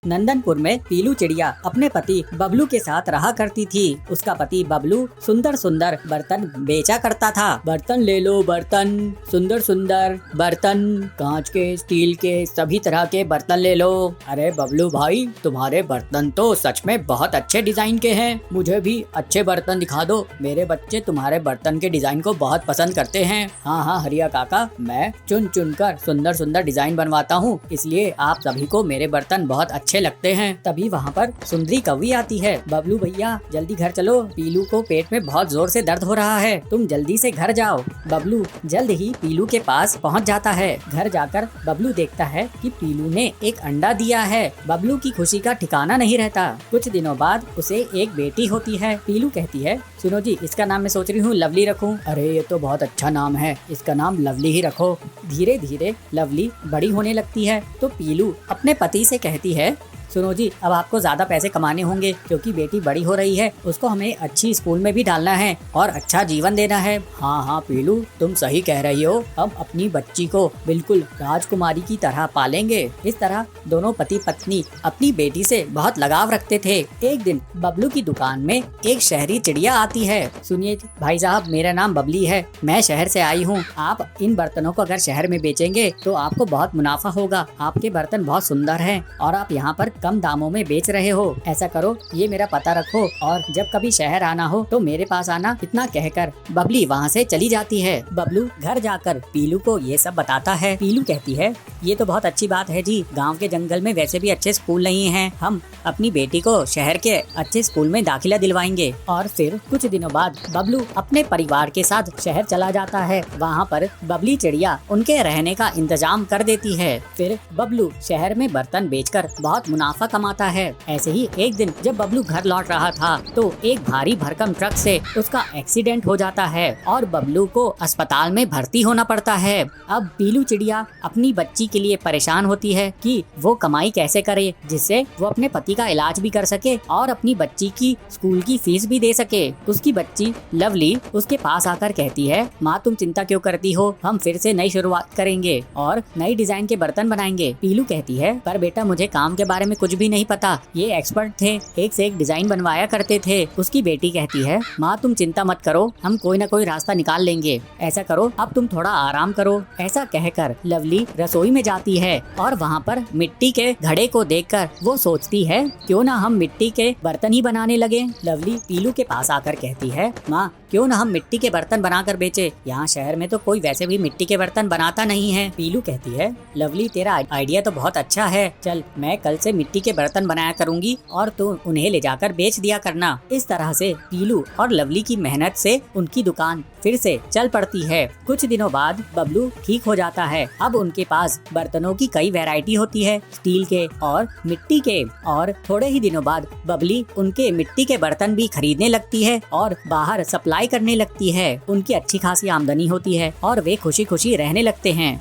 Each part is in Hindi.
नंदनपुर में पीलू चिड़िया अपने पति बबलू के साथ रहा करती थी। उसका पति बबलू सुंदर सुंदर बर्तन बेचा करता था। बर्तन ले लो बर्तन, सुंदर सुंदर बर्तन, कांच के, स्टील के, सभी तरह के बर्तन ले लो। अरे बबलू भाई, तुम्हारे बर्तन तो सच में बहुत अच्छे डिजाइन के हैं, मुझे भी अच्छे बर्तन दिखा दो। मेरे बच्चे तुम्हारे बर्तन के डिजाइन को बहुत पसंद करते हैं। हाँ हाँ हरिया काका, मैं चुन चुन कर सुंदर सुंदर डिजाइन बनवाता हूँ, इसलिए आप सभी को मेरे बर्तन बहुत अच्छे लगते हैं। तभी वहाँ पर सुंदरी कौवी आती है। बबलू भैया जल्दी घर चलो, पीलू को पेट में बहुत जोर से दर्द हो रहा है, तुम जल्दी से घर जाओ। बबलू जल्द ही पीलू के पास पहुँच जाता है। घर जाकर बबलू देखता है कि पीलू ने एक अंडा दिया है। बबलू की खुशी का ठिकाना नहीं रहता। कुछ दिनों बाद उसे एक बेटी होती है। पीलू कहती है, सुनो जी, इसका नाम मैं सोच रही हूँ लवली रखूं। अरे ये तो बहुत अच्छा नाम है, इसका नाम लवली ही रखो। धीरे धीरे लवली बड़ी होने लगती है तो पीलू अपने पति से कहती है, सुनो जी, अब आपको ज्यादा पैसे कमाने होंगे क्योंकि बेटी बड़ी हो रही है, उसको हमें अच्छी स्कूल में भी डालना है और अच्छा जीवन देना है। हाँ हाँ पीलू, तुम सही कह रही हो, हम अपनी बच्ची को बिल्कुल राजकुमारी की तरह पालेंगे। इस तरह दोनों पति पत्नी अपनी बेटी से बहुत लगाव रखते थे। एक दिन बबलू की दुकान में एक शहरी चिड़िया आती है। सुनिए भाई साहब, मेरा नाम बबली है, मैं शहर से आई हूँ। आप इन बर्तनों को अगर शहर में बेचेंगे तो आपको बहुत मुनाफा होगा। आपके बर्तन बहुत सुंदर हैं और आप यहाँ पर कम दामों में बेच रहे हो। ऐसा करो, ये मेरा पता रखो और जब कभी शहर आना हो तो मेरे पास आना। इतना कहकर बबली वहाँ से चली जाती है। बबलू घर जाकर पीलू को ये सब बताता है। पीलू कहती है, ये तो बहुत अच्छी बात है जी, गांव के जंगल में वैसे भी अच्छे स्कूल नहीं हैं, हम अपनी बेटी को शहर के अच्छे स्कूल में दाखिला दिलवाएंगे। और फिर कुछ दिनों बाद बबलू अपने परिवार के साथ शहर चला जाता है। वहाँ पर बबली चिड़िया उनके रहने का इंतजाम कर देती है। फिर बबलू शहर में बर्तन बेचकर बहुत मुनाफा कमाता है। ऐसे ही एक दिन जब बबलू घर लौट रहा था तो एक भारी भरकम ट्रक से उसका एक्सीडेंट हो जाता है और बबलू को अस्पताल में भर्ती होना पड़ता है। अब पीलू चिड़िया अपनी बच्ची के लिए परेशान होती है कि वो कमाई कैसे करे जिससे वो अपने पति का इलाज भी कर सके और अपनी बच्ची की स्कूल की फीस भी दे सके। उसकी बच्ची लवली उसके पास आकर कहती है, माँ तुम चिंता क्यों करती हो, हम फिर से नई शुरुआत करेंगे और नई डिजाइन के बर्तन बनाएंगे। पीलू कहती है, पर बेटा मुझे काम के बारे में कुछ भी नहीं पता, ये एक्सपर्ट थे, एक से एक डिजाइन बनवाया करते थे। उसकी बेटी कहती है, माँ तुम चिंता मत करो, हम कोई न कोई रास्ता निकाल लेंगे। ऐसा करो, अब तुम थोड़ा आराम करो। ऐसा कहकर लवली रसोई में जाती है और वहाँ पर मिट्टी के घड़े को देखकर वो सोचती है, क्यों ना हम मिट्टी के बर्तन ही बनाने लगे। लवली पीलू के पास आकर कहती है, माँ क्यों ना हम मिट्टी के बर्तन बनाकर बेचे, यहाँ शहर में तो कोई वैसे भी मिट्टी के बर्तन बनाता नहीं है। पीलू कहती है, लवली तेरा आइडिया तो बहुत अच्छा है, चल मैं कल से मिट्टी के बर्तन बनाया करूंगी और तू उन्हें ले जाकर बेच दिया करना। इस तरह से पीलू और लवली की मेहनत से उनकी दुकान फिर से चल पड़ती है। कुछ दिनों बाद बबलू ठीक हो जाता है। अब उनके पास बर्तनों की कई वैरायटी होती है, स्टील के और मिट्टी के। और थोड़े ही दिनों बाद बबली उनके मिट्टी के बर्तन भी खरीदने लगती है और बाहर सप्लाई करने लगती है। उनकी अच्छी खासी आमदनी होती है और वे खुशी खुशी रहने लगते हैं।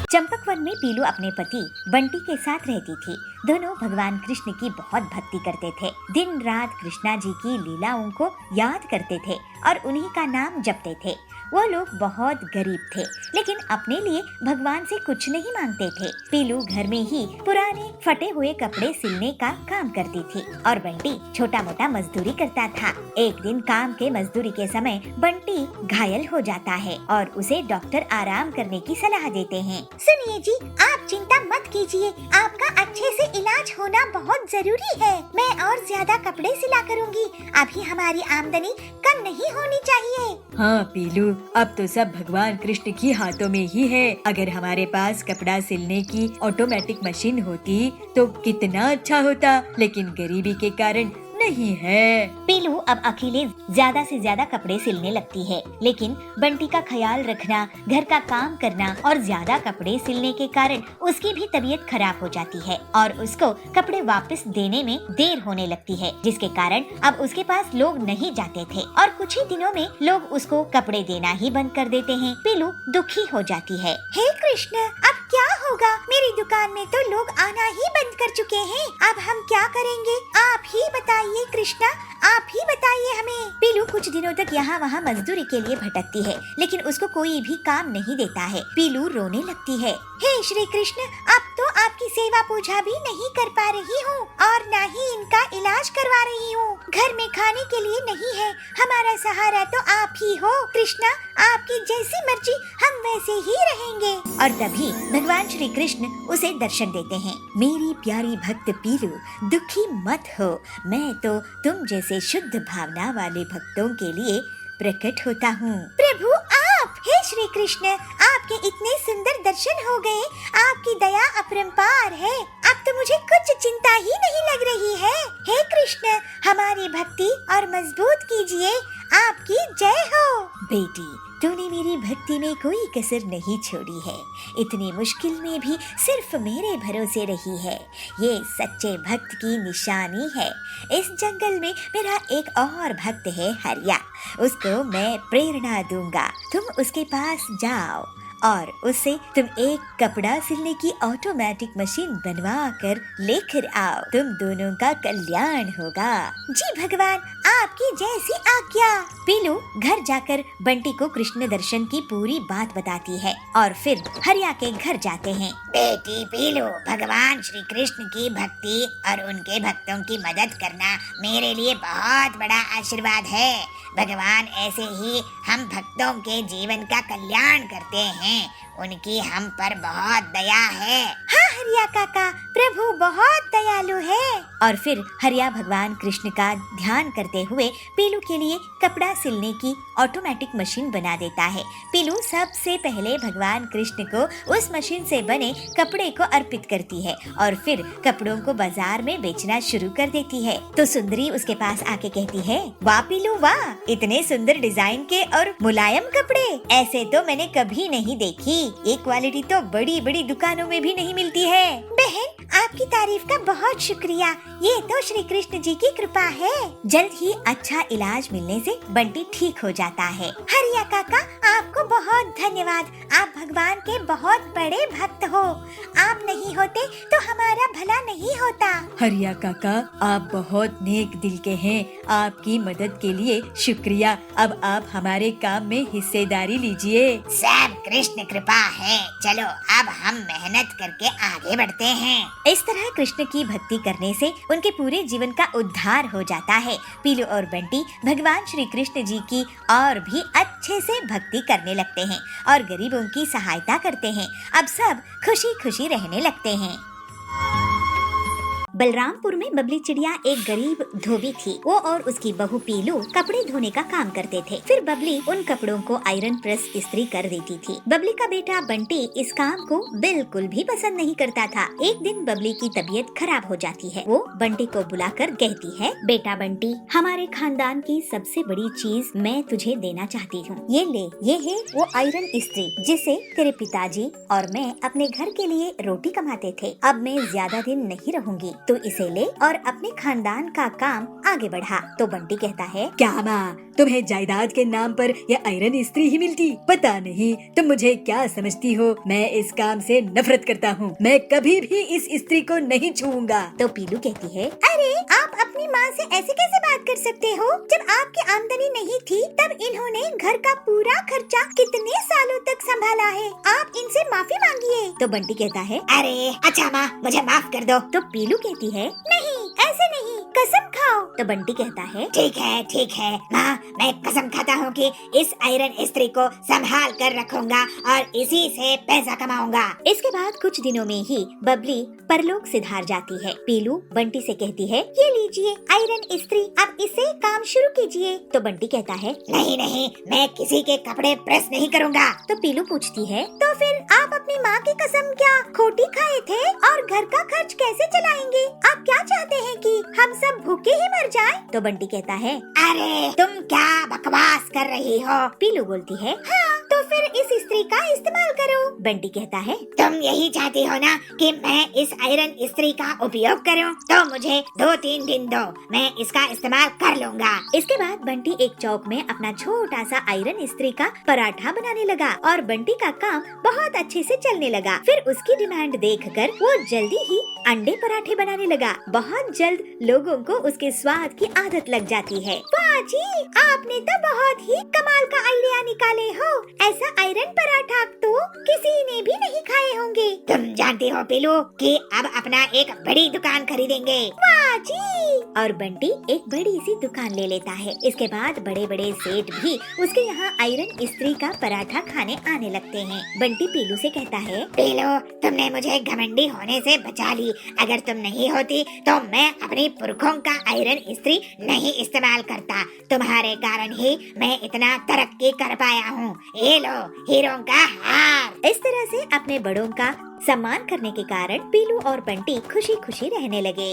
चंपकवन में पीलू अपने पति बंटी के साथ रहती थी। दोनों भगवान कृष्ण की बहुत भक्ति करते थे। दिन रात कृष्णा जी की लीलाओं को याद करते थे और उन्हीं का नाम जपते थे। वो लोग बहुत गरीब थे लेकिन अपने लिए भगवान से कुछ नहीं मांगते थे। पीलू घर में ही पुराने फटे हुए कपड़े सिलने का काम करती थी और बंटी छोटा मोटा मजदूरी करता था। एक दिन काम के मजदूरी के समय बंटी घायल हो जाता है और उसे डॉक्टर आराम करने की सलाह देते हैं। सुनिए जी, आप चिंता मत कीजिए, आपका अच्छे से इलाज होना बहुत जरूरी है। मैं और ज्यादा कपड़े सिला करूंगी, अभी हमारी आमदनी कम नहीं होनी चाहिए। हाँ पीलू, अब तो सब भगवान कृष्ण की हाथों में ही है। अगर हमारे पास कपड़ा सिलने की ऑटोमेटिक मशीन होती तो कितना अच्छा होता, लेकिन गरीबी के कारण नहीं है। पीलू अब अकेले ज्यादा से ज्यादा कपड़े सिलने लगती है, लेकिन बंटी का ख्याल रखना, घर का काम करना और ज्यादा कपड़े सिलने के कारण उसकी भी तबीयत खराब हो जाती है और उसको कपड़े वापस देने में देर होने लगती है, जिसके कारण अब उसके पास लोग नहीं जाते थे और कुछ ही दिनों में लोग उसको कपड़े देना ही बंद कर देते हैं। पीलू दुखी हो जाती है। हे कृष्ण, अब क्या होगा? मेरी दुकान में तो लोग आना ही बंद कर चुके हैं, अब हम क्या करेंगे? आप ही बताइए कृष्णा, आप ही बताइए हमें। पीलू कुछ दिनों तक यहाँ वहाँ मजदूरी के लिए भटकती है, लेकिन उसको कोई भी काम नहीं देता है। पीलू रोने लगती है। हे श्री कृष्ण, अब तो आपकी सेवा पूजा भी नहीं कर पा रही हूँ और न ही इनका इलाज करवा रही हूँ। घर में खाने के लिए नहीं है, हमारा सहारा तो आप ही हो। कृष्णा, आपकी जैसी मर्जी हम वैसे ही रहेंगे। और तभी भगवान श्री कृष्ण उसे दर्शन देते हैं। मेरी प्यारी भक्त पीलू, दुखी मत हो, मैं तो तुम जैसे शुद्ध भावना वाले भक्तों के लिए प्रकट होता हूँ। प्रभु आप, हे श्री कृष्ण, आपके इतने सुंदर दर्शन हो गए, आपकी दया अपरंपार है। अब तो मुझे कुछ चिंता ही नहीं लग रही है। हे कृष्ण, हमारी भक्ति और मजबूत कीजिए, आपकी जय हो। बेटी, तूने मेरी भक्ति में कोई कसर नहीं छोड़ी है। इतनी मुश्किल में भी सिर्फ मेरे भरोसे रही है, ये सच्चे भक्त की निशानी है। इस जंगल में मेरा एक और भक्त है हरिया, उसको मैं प्रेरणा दूंगा। तुम उसके पास जाओ और उससे तुम एक कपड़ा सिलने की ऑटोमेटिक मशीन बनवा कर लेकर आओ। तुम दोनों का कल्याण होगा। जी भगवान, आपकी जैसी आज्ञा। पीलू घर जाकर बंटी को कृष्ण दर्शन की पूरी बात बताती है और फिर हरिया के घर जाते हैं। बेटी पीलू, भगवान श्री कृष्ण की भक्ति और उनके भक्तों की मदद करना मेरे लिए बहुत बड़ा आशीर्वाद है। भगवान ऐसे ही हम भक्तों के जीवन का कल्याण करते हैं। उनकी हम पर बहुत दया है। हाँ हरिया काका, प्रभु बहुत दयालु है। और फिर हरिया भगवान कृष्ण का ध्यान करते हुए पीलू के लिए कपड़ा सिलने की ऑटोमेटिक मशीन बना देता है। पीलू सबसे पहले भगवान कृष्ण को उस मशीन से बने कपड़े को अर्पित करती है और फिर कपड़ों को बाजार में बेचना शुरू कर देती है। तो सुंदरी उसके पास आके कहती है, वाह पीलू वाह, इतने सुंदर डिजाइन के और मुलायम कपड़े, ऐसे तो मैंने कभी नहीं देखी। ये क्वालिटी तो बड़ी बड़ी दुकानों में भी नहीं मिलती है। बहन, आपकी तारीफ का बहुत शुक्रिया, ये तो श्री कृष्ण जी की कृपा है। जल्द ही अच्छा इलाज मिलने से बंटी ठीक हो जाता है। हरिया काका, आपको बहुत धन्यवाद। आप भगवान के बहुत बड़े भक्त हो। आप नहीं होते तो हमारा भला नहीं होता। हरिया काका, आप बहुत नेक दिल के हैं। आपकी मदद के लिए शुक्रिया। अब आप हमारे काम में हिस्सेदारी लीजिए। सब कृष्ण कृपा है। चलो अब हम मेहनत करके आगे बढ़ते हैं। इस तरह कृष्ण की भक्ति करने से उनके पूरे जीवन का उद्धार हो जाता है। पीलू और बंटी भगवान श्री कृष्ण जी की और भी अच्छे से भक्ति करने लगते हैं और गरीबों की सहायता करते हैं। अब सब खुशी खुशी रहने लगते हैं। बलरामपुर में बबली चिड़िया एक गरीब धोबी थी। वो और उसकी बहू पीलू कपड़े धोने का काम करते थे। फिर बबली उन कपड़ों को आयरन प्रेस इस्त्री कर देती थी। बबली का बेटा बंटी इस काम को बिल्कुल भी पसंद नहीं करता था। एक दिन बबली की तबीयत खराब हो जाती है। वो बंटी को बुलाकर कहती है, बेटा बंटी, हमारे खानदान की सबसे बड़ी चीज मैं तुझे देना चाहती हूँ। ये ले, ये है वो आयरन इस्त्री जिसे तेरे पिताजी और मैं अपने घर के लिए रोटी कमाते थे। अब मैं ज्यादा दिन नहीं रहूंगी, तो इसे ले और अपने खानदान का काम आगे बढ़ा। तो बंटी कहता है, क्या माँ, तुम्हें जायदाद के नाम पर यह आयरन इस्त्री ही मिलती? पता नहीं तुम मुझे क्या समझती हो। मैं इस काम से नफरत करता हूँ। मैं कभी भी इस इस्त्री को नहीं छूऊंगा। तो पीलू कहती है, अरे आप अपनी माँ से ऐसे कैसे बात कर सकते हो? जब आपकी आमदनी नहीं थी तब इन्होंने घर का पूरा खर्चा कितने सालों तक संभाला है। आप इनसे माफी मांगिए। तो बंटी कहता है, अरे अच्छा माँ, मुझे माफ कर दो। तो पीलू कहती है, नहीं, ऐसे नहीं, कसम खाओ। तो बंटी कहता है, ठीक है माँ, मैं कसम खाता हूँ कि इस आयरन इस्त्री को संभाल कर रखूंगा और इसी से पैसा कमाऊंगा। इसके बाद कुछ दिनों में ही बबली परलोक सिधार जाती है। पीलू बंटी से कहती है, ये लीजिए आयरन इस्त्री, अब इसे काम शुरू कीजिए। तो बंटी कहता है, नहीं, मैं किसी के कपड़े प्रेस नहीं करूँगा। तो पीलू पूछती है, तो फिर आप अपनी माँ की कसम क्या खोटी खाए थे और घर का खर्च कैसे चलाएंगे? आप क्या चाहते हैं कि हम सब भूखे ही मर जाएं? तो बंटी कहता है, अरे तुम क्या बकवास कर रही हो? पीलू बोलती है, हाँ, तो तो फिर इस इस्त्री का इस्तेमाल करो। बंटी कहता है, तुम यही चाहती हो ना कि मैं इस आयरन इस्त्री का उपयोग करूं? तो मुझे 2-3 दिन दो, मैं इसका इस्तेमाल कर लूंगा। इसके बाद बंटी एक चौक में अपना छोटा सा आयरन इस्त्री का पराठा बनाने लगा और बंटी का काम बहुत अच्छे से चलने लगा। फिर उसकी डिमांड देखकर वो जल्दी ही अंडे पराठे बनाने लगा। बहुत जल्द लोगों को उसके स्वाद की आदत लग जाती है। वाह जी, आपने तो बहुत ही कमाल का आइडिया निकाले हो। ऐसा आयरन पराठा तो किसी ने भी नहीं खाए होंगे। तुम जानती हो पीलू कि अब अपना एक बड़ी दुकान खरीदेंगे। वाह जी। और बंटी एक बड़ी सी दुकान ले लेता है। इसके बाद बड़े बड़े सेठ भी उसके यहाँ आयरन इस्त्री का पराठा खाने आने लगते हैं। बंटी पीलू से कहता है, पीलू, तुमने मुझे घमंडी होने से बचा ली। अगर तुम नहीं होती तो मैं अपनी पुरखों का आयरन इस्त्री नहीं इस्तेमाल करता। तुम्हारे कारण ही मैं इतना तरक्की कर पाया हूँ। ये लो हीरों का हार। इस तरह से अपने बड़ों का सम्मान करने के कारण पीलू और बंटी खुशी खुशी रहने लगे।